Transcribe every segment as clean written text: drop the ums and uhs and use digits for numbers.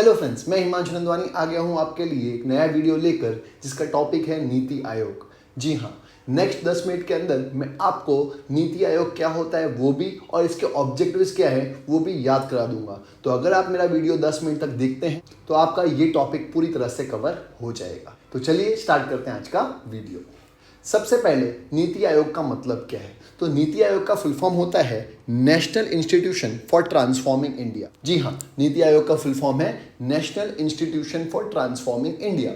Hello friends, मैं हिमांशु नंदवानी आ गया हूं आपके लिए एक नया वीडियो लेकर जिसका टॉपिक है नीति आयोग। जी हाँ, नेक्स्ट 10 मिनट के अंदर मैं आपको नीति आयोग क्या होता है वो भी और इसके ऑब्जेक्टिव्स क्या है वो भी याद करा दूंगा। तो अगर आप मेरा वीडियो 10 मिनट तक देखते हैं तो आपका ये टॉपिक पूरी तरह से कवर हो जाएगा। तो चलिए स्टार्ट करते हैं आज का वीडियो। सबसे पहले नीति आयोग का मतलब क्या है? तो नीति आयोग का फुल फॉर्म होता है national institution for transforming India. जी हाँ, नीति आयोग का फुल फॉर्म है national institution for transforming India.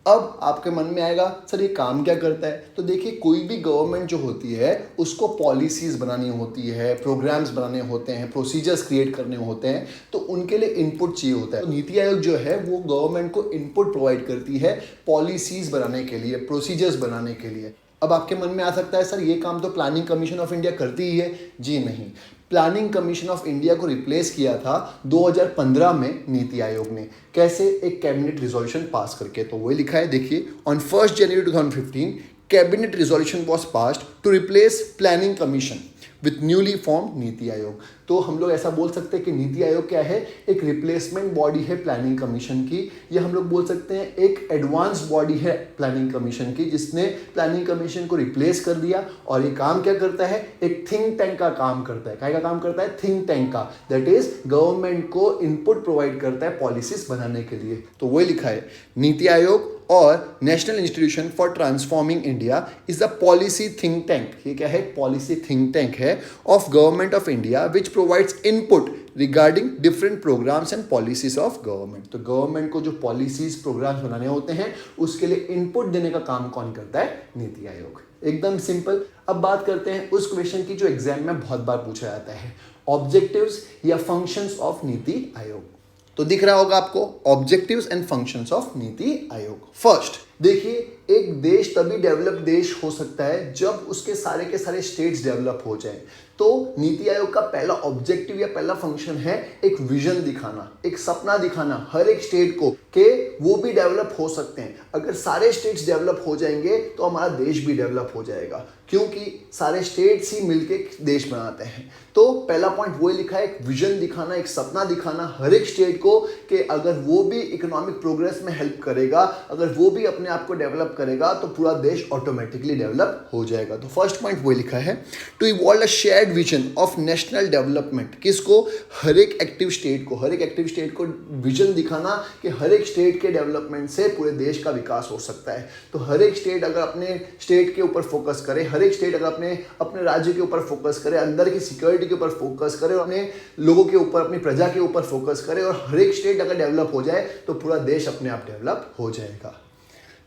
अब आपके मन में आएगा सर ये काम क्या करता है? तो देखिए, कोई भी गवर्नमेंट जो होती है उसको पॉलिसीज बनानी होती है, प्रोग्राम्स बनाने होते हैं, प्रोसीजर्स क्रिएट करने होते हैं, तो उनके लिए इनपुट चाहिए होता है। तो नीति आयोग जो है वो गवर्नमेंट को इनपुट प्रोवाइड करती है पॉलिसीज बनाने के लिए, प्रोसीजर्स बनाने के लिए। अब आपके मन में आ सकता है सर ये काम तो प्लानिंग कमीशन ऑफ इंडिया करती ही है। जी नहीं, प्लानिंग कमीशन ऑफ इंडिया को रिप्लेस किया था 2015 में नीति आयोग ने। कैसे? एक कैबिनेट रिजोल्यूशन पास करके। तो वही लिखा है, देखिए, on 1 January 2015 cabinet resolution was passed to replace planning commission with newly form NITI Aayog. तो हम लोग ऐसा बोल सकते हैं कि नीति आयोग क्या है? एक रिप्लेसमेंट बॉडी है प्लानिंग कमीशन की, या हम लोग बोल सकते हैं एक एडवांस बॉडी है प्लानिंग कमीशन की, जिसने प्लानिंग कमीशन को रिप्लेस कर दिया। और ये काम क्या करता है? एक थिंक टैंक का काम करता है। क्या का काम करता है? थिंक टैंक का। दैट इज गवर्नमेंट को इनपुट प्रोवाइड करता है पॉलिसीज बनाने के लिए। तो वही लिखा है, नीति आयोग और national institution for transforming India is the policy think tank. ये क्या है? पॉलिसी थिंक टैंक है of government of India which provides input regarding different programmes and policies of government. तो गवर्नमेंट को जो पॉलिसीज प्रोग्राम्स बनाने होते हैं उसके लिए इनपुट देने का काम कौन करता है? नीति आयोग। एकदम सिंपल। अब बात करते हैं उस क्वेश्चन की जो एग्जाम में बहुत बार पूछा जाता है, ऑब्जेक्टिव्स या फंक्शंस ऑफ नीति आयोग। तो दिख रहा होगा आपको, objectives and functions of NITI Aayog. First देखिए, एक देश तभी डेवलप देश हो सकता है जब उसके सारे के सारे स्टेट्स डेवलप हो जाए। तो नीति आयोग का पहला ऑब्जेक्टिव या पहला फंक्शन है एक विजन दिखाना, एक सपना दिखाना हर एक स्टेट को कि वो भी डेवलप हो सकते हैं। अगर सारे स्टेट्स डेवलप हो जाएंगे तो हमारा देश भी डेवलप हो जाएगा, क्योंकि सारे स्टेट्स ही मिलकर देश बनाते हैं। तो पहला पॉइंट वो लिखा है, एक विजन दिखाना, एक सपना दिखाना हर एक स्टेट को कि अगर वो भी इकोनॉमिक प्रोग्रेस में हेल्प करेगा, अगर वो भी अपने आप को डेवलप करेगा तो पूरा देश ऑटोमेटिकली डेवलप हो जाएगा। तो फर्स्ट पॉइंट वो लिखा है, to evolve a shared vision of national development. किसको? हर एक एक्टिव स्टेट को। हर एक एक्टिव स्टेट को विजन दिखाना कि हर एक स्टेट के डेवलपमेंट से पूरे देश का विकास हो सकता है। तो हर एक स्टेट अगर अपने स्टेट के ऊपर फोकस करे, हर एक स्टेट अगर अपने राज्य के ऊपर फोकस करे, अंदर की सिक्योरिटी के ऊपर फोकस करे, और अपने लोगों के ऊपर, अपनी प्रजा के ऊपर फोकस करे, और हर एक स्टेट अगर डेवलप हो जाए तो पूरा देश अपने आप डेवलप हो जाएगा।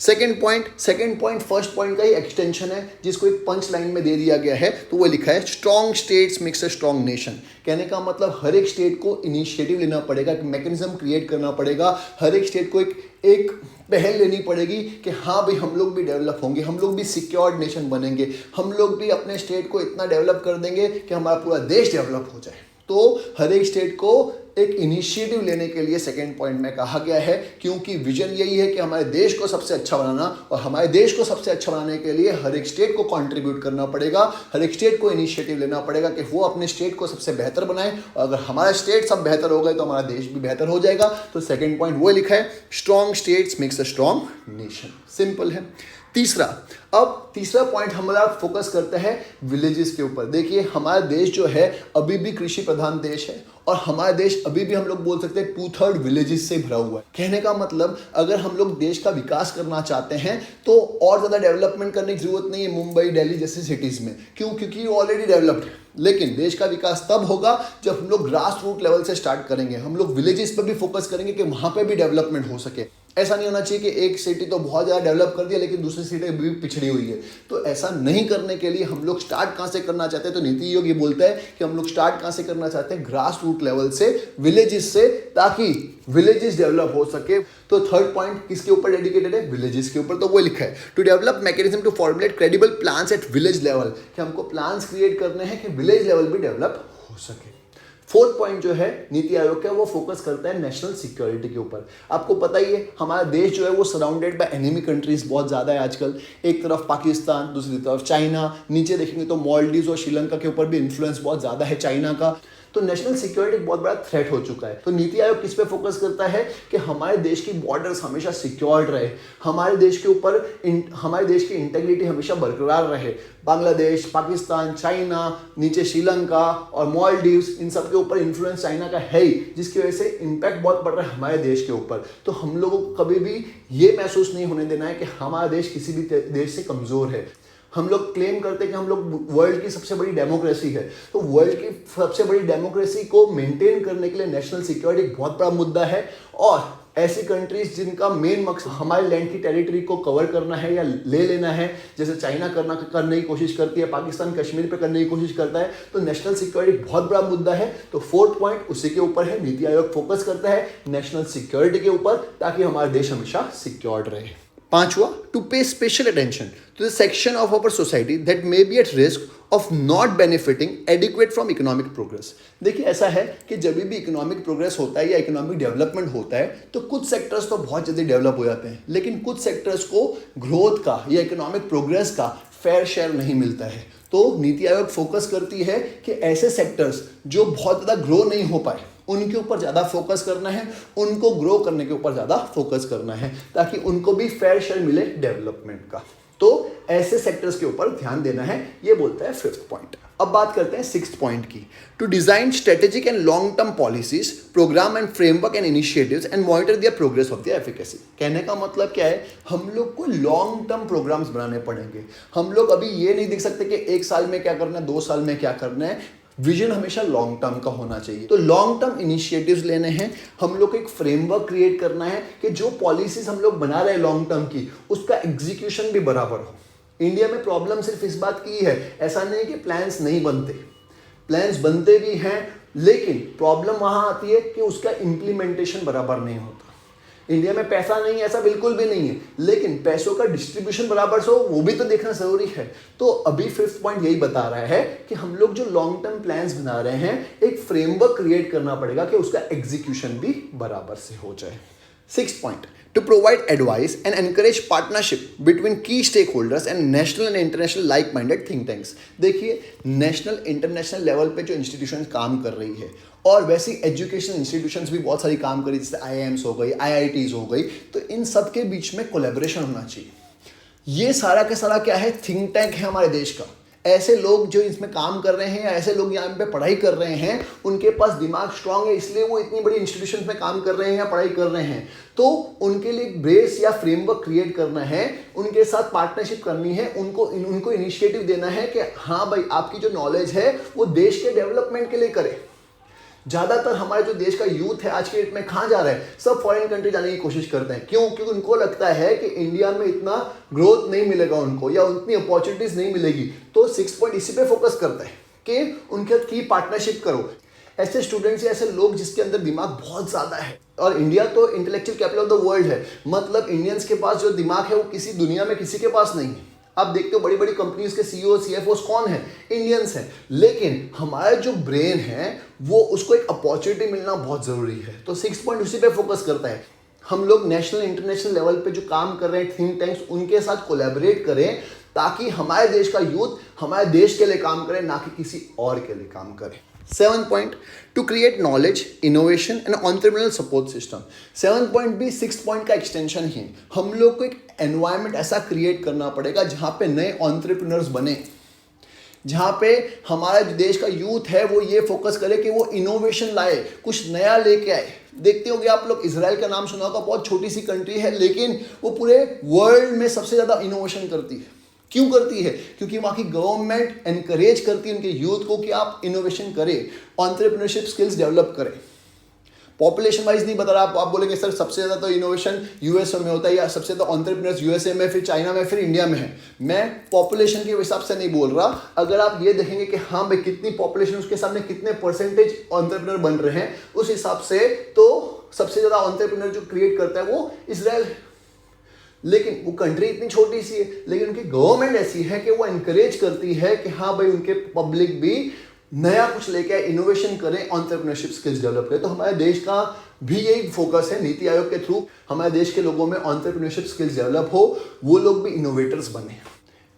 सेकेंड पॉइंट फर्स्ट पॉइंट का ही एक्सटेंशन है, जिसको एक पंच लाइन में दे दिया गया है। तो वो लिखा है, strong states makes a strong nation. कहने का मतलब हर एक स्टेट को इनिशिएटिव लेना पड़ेगा, एक मैकेनिज्म क्रिएट करना पड़ेगा, हर एक स्टेट को एक पहल लेनी पड़ेगी कि हाँ भाई हम लोग भी डेवलप होंगे, हम लोग भी सिक्योर्ड नेशन बनेंगे, हम लोग भी अपने स्टेट को इतना डेवलप कर देंगे कि हमारा पूरा देश डेवलप हो जाए। तो हर एक स्टेट को एक इनिशिएटिव लेने के लिए सेकेंड पॉइंट में कहा गया है, क्योंकि विजन यही है कि हमारे देश को सबसे अच्छा बनाना, और हमारे देश को सबसे अच्छा बनाने के लिए हर एक स्टेट को कंट्रीब्यूट करना पड़ेगा, हर एक स्टेट को इनिशिएटिव लेना पड़ेगा कि वो अपने स्टेट को सबसे बेहतर बनाए, और अगर हमारा स्टेट सब बेहतर हो गए तो हमारा देश भी बेहतर हो जाएगा। तो सेकेंड पॉइंट वो लिखा है, strong states makes a strong nation. Simple है। तीसरा पॉइंट हमारा फोकस करता है विलेजेस के ऊपर। देखिए, हमारा देश जो है अभी भी कृषि प्रधान देश है, और हमारा देश अभी भी हम लोग बोल सकते हैं 2/3 विलेजेस से भरा हुआ है। कहने का मतलब अगर हम लोग देश का विकास करना चाहते हैं तो और ज़्यादा डेवलपमेंट करने की जरूरत नहीं है मुंबई, दिल्ली जैसे सिटीज़ में। क्यों? क्योंकि वो ऑलरेडी डेवलप्ड है। लेकिन देश का विकास तब होगा जब हम लोग ग्रास रूट लेवल से स्टार्ट करेंगे, हम लोग विलेजेस पर भी फोकस करेंगे कि वहाँ पे भी डेवलपमेंट हो सके। ऐसा नहीं होना चाहिए कि एक सिटी तो बहुत ज़्यादा डेवलप कर दिया लेकिन दूसरी सिटी भी पिछड़ी हुई है। तो ऐसा नहीं करने के लिए हम लोग स्टार्ट कहाँ से करना चाहते हैं? तो नीति आयोग ये बोलता है कि हम लोग स्टार्ट कहाँ से करना चाहते हैं? ग्रास रूट लेवल से, विलेजेस से, ताकि विलेजेस डेवलप हो सके। तो थर्ड पॉइंट किसके ऊपर डेडिकेटेड है? विलेजेस के ऊपर। तो वो लिखा है, to develop mechanism to formulate credible plans at village level, कि हमको प्लान्स क्रिएट करने हैं कि विलेज लेवल भी डेवलप हो सके। फोर्थ पॉइंट जो है नीति आयोग का, वो फोकस करता है नेशनल सिक्योरिटी के ऊपर। आपको पता ही है हमारा देश जो है वो सराउंडेड बाय एनिमी कंट्रीज बहुत ज़्यादा है आजकल। एक तरफ पाकिस्तान, दूसरी तरफ चाइना, नीचे देखेंगे तो मालदीव्स और श्रीलंका के ऊपर भी इन्फ्लुएंस बहुत ज़्यादा है चाइना का। तो नेशनल सिक्योरिटी एक बहुत बड़ा थ्रेट हो चुका है। तो नीति आयोग किस पे फोकस करता है कि हमारे देश की बॉर्डर्स हमेशा सिक्योर्ड रहे, हमारे देश के ऊपर हमारे देश की इंटेग्रिटी हमेशा बरकरार रहे। बांग्लादेश, पाकिस्तान, चाइना, नीचे श्रीलंका और मालदीव्स, इन सब के ऊपर इन्फ्लुएंस चाइना का है ही, जिसकी वजह से इम्पैक्ट बहुत पड़ रहा है हमारे देश के ऊपर। तो हम लोगों को कभी भी ये महसूस नहीं होने देना है कि हमारा देश किसी भी देश से कमजोर है। हम लोग क्लेम करते हैं कि हम लोग वर्ल्ड की सबसे बड़ी डेमोक्रेसी है, तो वर्ल्ड की सबसे बड़ी डेमोक्रेसी को मेंटेन करने के लिए नेशनल सिक्योरिटी एक बहुत बड़ा मुद्दा है। और ऐसी कंट्रीज जिनका मेन मकसद हमारे लैंड की टेरिटरी को कवर करना है या ले लेना है, जैसे चाइना करने की कोशिश करती है, पाकिस्तान कश्मीर पे करने की कोशिश करता है, तो नेशनल सिक्योरिटी बहुत बड़ा मुद्दा है। तो फोर्थ पॉइंट उसी के ऊपर है, नीति आयोग फोकस करता है नेशनल सिक्योरिटी के ऊपर, ताकि हमारा देश हमेशा सिक्योर्ड रहे। पांचवा, to pay special attention to the section of our society that may be at risk of not benefiting adequate from economic progress. देखिए ऐसा है कि जब भी इकोनॉमिक प्रोग्रेस होता है या इकोनॉमिक डेवलपमेंट होता है तो कुछ सेक्टर्स तो बहुत जल्दी डेवलप हो जाते हैं, लेकिन कुछ सेक्टर्स को ग्रोथ का या इकोनॉमिक प्रोग्रेस का फेयर शेयर नहीं मिलता है। तो नीति आयोग फोकस करती है कि ऐसे सेक्टर्स जो बहुत ज़्यादा ग्रो नहीं हो पाए उनके ऊपर ज़्यादा फोकस करना है, उनको ग्रो करने के ऊपर ज़्यादा फोकस करना है, ताकि उनको भी फेयर शेयर मिले डेवलपमेंट का। तो ऐसे सेक्टर्स के ऊपर ध्यान देना है, ये बोलता है फिफ्थ पॉइंट। अब बात करते हैं सिक्स्थ पॉइंट की, to design strategic and long term policies, programme and framework and initiatives and monitor their progress of their efficacy. कहने का मतलब क्या है, हम लोग को लॉन्ग टर्म प्रोग्राम्स बनाने पड़ेंगे। हम लोग अभी ये नहीं देख सकते कि 1 साल में क्या करना है, 2 साल में क्या करना है। विजन हमेशा लॉन्ग टर्म का होना चाहिए। तो लॉन्ग टर्म इनिशिएटिव्स लेने हैं, हम लोग को एक फ्रेमवर्क क्रिएट करना है कि जो पॉलिसीज हम लोग बना रहे हैं लॉन्ग टर्म की, उसका एग्जीक्यूशन भी बराबर हो। इंडिया में प्रॉब्लम सिर्फ इस बात की है, ऐसा नहीं कि प्लान्स नहीं बनते, प्लान्स बनते भी हैं, लेकिन प्रॉब्लम वहां आती है कि उसका इंप्लीमेंटेशन बराबर नहीं होता। इंडिया में पैसा नहीं है ऐसा बिल्कुल भी नहीं है, लेकिन पैसों का डिस्ट्रीब्यूशन बराबर से हो वो भी तो देखना जरूरी है। तो अभी फिफ्थ पॉइंट यही बता रहा है कि हम लोग जो लॉन्ग टर्म प्लान्स बना रहे हैं, एक फ्रेमवर्क क्रिएट करना पड़ेगा कि उसका एग्जीक्यूशन भी बराबर से हो जाए। Sixth point, to provide advice and encourage partnership between key stakeholders and national and international like-minded think tanks। देखिए नेशनल इंटरनेशनल लेवल पे जो इंस्टीट्यूशंस काम कर रही है, और वैसे एजुकेशन इंस्टीट्यूशंस भी बहुत सारी काम करी, जैसे IIMs हो गई, IITs हो गई, तो इन सब के बीच में कोलैबोरेशन होना चाहिए। ये सारा का सारा क्या है, थिंक टैंक है हमारे देश का। ऐसे लोग जो इसमें काम कर रहे हैं, ऐसे लोग यहाँ पे पढ़ाई कर रहे हैं, उनके पास दिमाग स्ट्रांग है, इसलिए वो इतनी बड़ी इंस्टीट्यूशन में काम कर रहे हैं या पढ़ाई कर रहे हैं। तो उनके लिए ब्रेस या फ्रेमवर्क क्रिएट करना है, उनके साथ पार्टनरशिप करनी है, उनको इनिशिएटिव देना है कि हाँ भाई आपकी जो नॉलेज है वो देश के डेवलपमेंट के लिए करे। ज़्यादातर हमारे जो देश का यूथ है आज के डेट में कहाँ जा रहा है, सब फॉरेन कंट्री जाने की कोशिश करते हैं। क्यों? क्योंकि उनको लगता है कि इंडिया में इतना ग्रोथ नहीं मिलेगा उनको, या उतनी अपॉर्चुनिटीज नहीं मिलेगी। तो 6 पॉइंट इसी पे फोकस करता है कि उनके साथ की पार्टनरशिप करो। ऐसे स्टूडेंट्स या ऐसे लोग जिसके अंदर दिमाग बहुत ज़्यादा है, और इंडिया तो intellectual capital of the world है, मतलब इंडियंस के पास जो दिमाग है वो किसी दुनिया में किसी के पास नहीं है। आप देखते हो बड़ी बड़ी कंपनीज के CEO CFOs कौन है, इंडियंस हैं, लेकिन हमारा जो ब्रेन है वो उसको एक अपॉर्चुनिटी मिलना बहुत ज़रूरी है। तो 6 पॉइंट उसी पे फोकस करता है। हम लोग नेशनल इंटरनेशनल लेवल पे जो काम कर रहे हैं थिंक टैंक्स, उनके साथ कोलैबोरेट करें, ताकि हमारे देश का यूथ हमारे देश के लिए काम करे, ना कि किसी और के लिए काम करे। 7th point, to create knowledge, innovation and entrepreneurial support system. 7th point भी 6th पॉइंट का एक्सटेंशन ही। हम लोग को एक एनवायरनमेंट ऐसा क्रिएट करना पड़ेगा जहाँ पे नए एंटरप्रेन्योर्स बने, जहाँ पे हमारा जो देश का यूथ है वो ये फोकस करे कि वो इनोवेशन लाए, कुछ नया लेके आए। देखते होंगे आप लोग, इसराइल का नाम सुना होगा, बहुत छोटी सी कंट्री है, लेकिन वो पूरे वर्ल्ड में सबसे ज़्यादा इनोवेशन करती है। क्यों करती है? क्योंकि वहाँ की गवर्नमेंट एनकरेज करती है उनके यूथ को कि आप इनोवेशन करें, एंटरप्रेन्योरशिप स्किल्स डेवलप करें। पॉपुलेशन वाइज नहीं बता रहा, आप बोलेंगे सर सबसे ज़्यादा तो इनोवेशन यूएसए में होता है, या सबसे ज़्यादा एंटरप्रेन्योर्स यूएसए में, फिर चाइना में, फिर इंडिया में है। मैं पॉपुलेशन के हिसाब से नहीं बोल रहा। अगर आप ये देखेंगे कि हाँ भाई कितनी पॉपुलेशन, उसके सामने कितने परसेंटेज एंटरप्रेन्योर बन रहे हैं, उस हिसाब से तो सबसे ज़्यादा एंटरप्रेन्योर जो क्रिएट करता है वो इजराइल है। लेकिन वो कंट्री इतनी छोटी सी है, लेकिन उनकी गवर्नमेंट ऐसी है कि वो एनकरेज करती है कि हाँ भाई उनके पब्लिक भी नया कुछ लेके इनोवेशन करें, एंटरप्रेन्योरशिप स्किल्स डेवलप करें। तो हमारे देश का भी यही फोकस है, नीति आयोग के थ्रू हमारे देश के लोगों में एंटरप्रेन्योरशिप स्किल्स डेवलप हो, वो लोग भी इनोवेटर्स बने।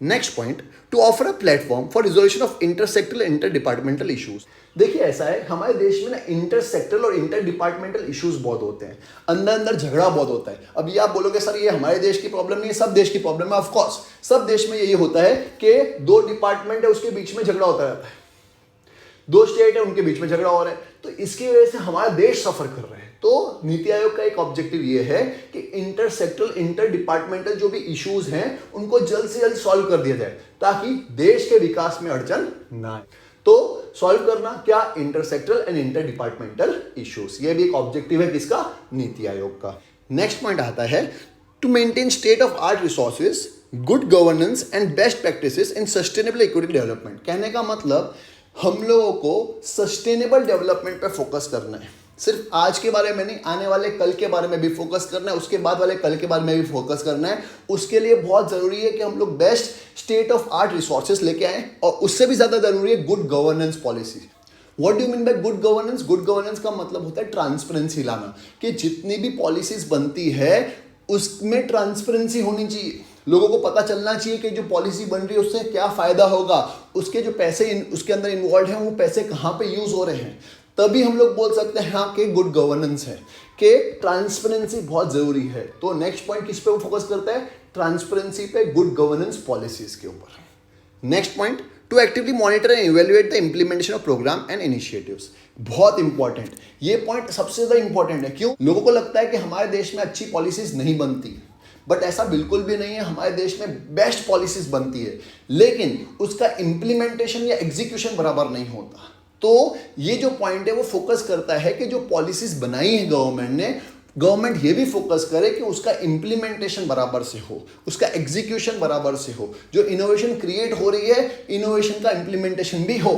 Next point, to offer a platform for resolution of intersectoral inter departmental issues. देखिए ऐसा है, हमारे देश में ना इंटरसेक्टरल और इंटर डिपार्टमेंटल इश्यूज बहुत होते हैं, अंदर अंदर झगड़ा बहुत होता है। अब ये आप बोलोगे सर ये हमारे देश की प्रॉब्लम नहीं है, सब देश की प्रॉब्लम है। ऑफ कोर्स सब देश में यही होता है कि दो डिपार्टमेंट है उसके बीच में झगड़ा होता रहता है, दो स्टेट है उनके बीच में झगड़ा हो रहा है, तो इसकी वजह से हमारा देश सफर कर रहा है। तो नीति आयोग का एक ऑब्जेक्टिव ये है कि इंटरसेक्टरल इंटर डिपार्टमेंटल जो भी इश्यूज हैं उनको जल्द से जल्द सॉल्व कर दिया जाए ताकि देश के विकास में अड़चन ना आए। तो सॉल्व करना क्या, इंटरसेक्टरल एंड इंटर डिपार्टमेंटल इश्यूज, ये भी एक ऑब्जेक्टिव है किसका, नीति आयोग का। नेक्स्ट पॉइंट आता है to maintain state of art resources, good governance and best practices in sustainable equity development. कहने का मतलब हम लोगों को सस्टेनेबल डेवलपमेंट पे फोकस करना है, सिर्फ आज के बारे में नहीं, आने वाले कल के बारे में भी फोकस करना है, उसके बाद वाले कल के बारे में भी फोकस करना है। उसके लिए बहुत ज़रूरी है कि हम लोग best state of art resources लेके आएँ, और उससे भी ज़्यादा ज़रूरी है good governance policy. What do mean by good governance? Good governance का मतलब होता है ट्रांसपेरेंसी लाना, कि जितनी भी पॉलिसीज बनती है उसमें ट्रांसपेरेंसी होनी चाहिए, लोगों को पता चलना चाहिए कि जो पॉलिसी बन रही है उससे क्या फ़ायदा होगा, उसके जो पैसे उसके अंदर इन्वॉल्व हैं वो पैसे कहाँ पे यूज़ हो रहे हैं। तभी हम लोग बोल सकते हैं हाँ कि गुड गवर्नेंस है, कि ट्रांसपेरेंसी बहुत ज़रूरी है। तो नेक्स्ट पॉइंट किस पे वो फोकस करता है, ट्रांसपेरेंसी पे, गुड गवर्नेंस पॉलिसीज के ऊपर। Next point, to actively monitor and evaluate the implementation of programme and initiatives. बहुत इंपॉर्टेंट, ये पॉइंट सबसे ज़्यादा इंपॉर्टेंट है। क्यों? लोगों को लगता है कि हमारे देश में अच्छी पॉलिसीज नहीं बनती, बट ऐसा बिल्कुल भी नहीं है। हमारे देश में बेस्ट पॉलिसीज बनती है, लेकिन उसका इंप्लीमेंटेशन या एग्जीक्यूशन बराबर नहीं होता। तो ये जो पॉइंट है वो फोकस करता है कि जो पॉलिसीज बनाई है गवर्नमेंट ने, गवर्नमेंट ये भी फोकस करे कि उसका इंप्लीमेंटेशन बराबर से हो, उसका एग्जीक्यूशन बराबर से हो, जो इनोवेशन क्रिएट हो रही है इनोवेशन का इंप्लीमेंटेशन भी हो।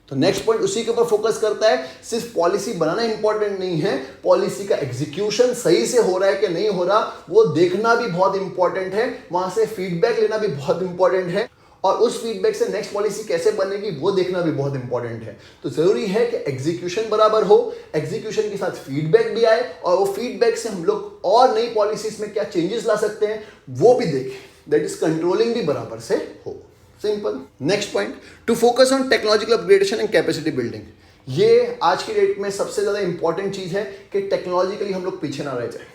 तो नेक्स्ट पॉइंट उसी के ऊपर फोकस करता है। सिर्फ पॉलिसी बनाना इंपॉर्टेंट नहीं है, पॉलिसी का एग्जीक्यूशन सही से हो रहा है कि नहीं हो रहा वो देखना भी बहुत इंपॉर्टेंट है, वहां से फीडबैक लेना भी बहुत इंपॉर्टेंट है, और उस फीडबैक से नेक्स्ट पॉलिसी कैसे बनेगी वो देखना भी बहुत इंपॉर्टेंट है। तो जरूरी है कि एग्जीक्यूशन बराबर हो, एग्जीक्यूशन के साथ फीडबैक भी आए, और वो फीडबैक से हम लोग और नई पॉलिसीज में क्या चेंजेस ला सकते हैं वो भी देखें, दैट इज कंट्रोलिंग भी बराबर से हो। Simple. Next point, to focus on technological upgradation and capacity building. ये आज की डेट में सबसे ज्यादा इंपॉर्टेंट चीज है कि टेक्नोलॉजिकली हम लोग पीछे ना रह जाए,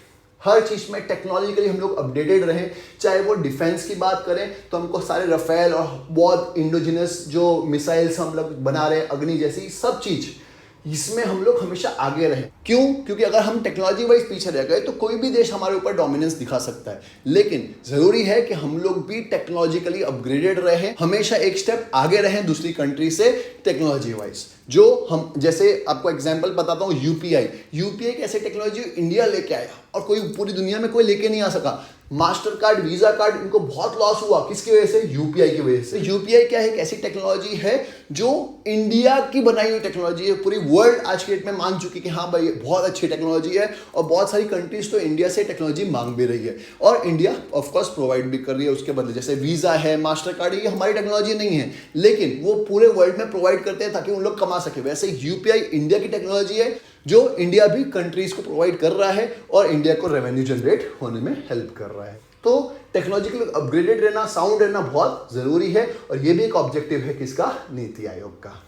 हर चीज में टेक्नोलॉजिकली हम लोग अपडेटेड रहें। चाहे वो डिफेंस की बात करें तो हमको सारे रफेल और बहुत इंडोजिनस जो मिसाइल्स हम लोग बना रहे हैं, अग्नि जैसी सब चीज, इसमें हम लोग हमेशा आगे रहें। क्यों? क्योंकि अगर हम टेक्नोलॉजी वाइज पीछे रह गए तो कोई भी देश हमारे ऊपर डोमिनेंस दिखा सकता है, लेकिन जरूरी है कि हम लोग भी टेक्नोलॉजिकली अपग्रेडेड रहें, हमेशा एक स्टेप आगे रहें दूसरी कंट्री से टेक्नोलॉजी वाइज। जो हम, जैसे आपको एग्जांपल बताता हूँ, यूपीआई एक ऐसी टेक्नोलॉजी इंडिया लेके आया और कोई पूरी दुनिया में कोई लेके नहीं आ सका। मास्टर कार्ड, वीजा कार्ड, इनको बहुत लॉस हुआ, किसकी वजह से? यूपीआई की वजह से। यूपीआई क्या है? एक ऐसी टेक्नोलॉजी है जो इंडिया की बनाई हुई टेक्नोलॉजी है, पूरी वर्ल्ड आज के डेट में मान चुकी कि हाँ भाई बहुत अच्छी टेक्नोलॉजी है, और बहुत सारी कंट्रीज तो इंडिया से टेक्नोलॉजी मांग भी रही है, और इंडिया ऑफकोर्स प्रोवाइड भी कर रही है उसके बदले। जैसे वीजा है, मास्टर कार्ड है, ये हमारी टेक्नोलॉजी नहीं है, लेकिन वो पूरे वर्ल्ड में प्रोवाइड करते हैं ताकि उन लोग कमा सके। वैसे यूपीआई इंडिया की टेक्नोलॉजी है जो इंडिया भी कंट्रीज को प्रोवाइड कर रहा है और इंडिया को रेवेन्यू जनरेट होने में हेल्प कर रहा है। तो टेक्नोलॉजिकली अपग्रेडेड रहना, साउंड रहना बहुत जरूरी है, और ये भी एक ऑब्जेक्टिव है किसका? नीति आयोग का।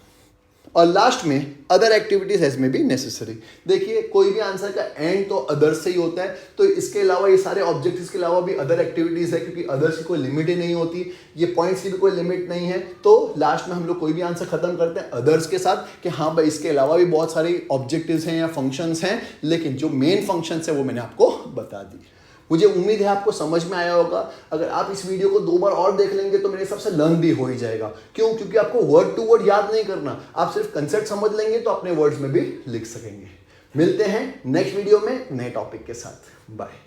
और लास्ट में अदर एक्टिविटीज एज में बी नेसेसरी। देखिए कोई भी आंसर का एंड तो अदर से ही होता है, तो इसके अलावा ये सारे ऑब्जेक्टिव्स के अलावा भी अदर एक्टिविटीज है, क्योंकि अदर्स की कोई लिमिट ही नहीं होती, ये पॉइंट्स की भी कोई लिमिट नहीं है। तो लास्ट में हम लोग कोई भी आंसर खत्म करते हैं अदर्स के साथ कि हाँ भाई इसके अलावा भी बहुत सारी ऑब्जेक्टिव्स हैं या फंक्शंस हैं, लेकिन जो मेन फंक्शंस है वो मैंने आपको बता दी। मुझे उम्मीद है आपको समझ में आया होगा। अगर आप इस वीडियो को 2 बार और देख लेंगे तो मेरे हिसाब से लर्न भी हो ही जाएगा। क्यों? क्योंकि आपको वर्ड टू वर्ड याद नहीं करना, आप सिर्फ कंसेप्ट समझ लेंगे तो अपने वर्ड्स में भी लिख सकेंगे। मिलते हैं नेक्स्ट वीडियो में नए टॉपिक के साथ। बाय।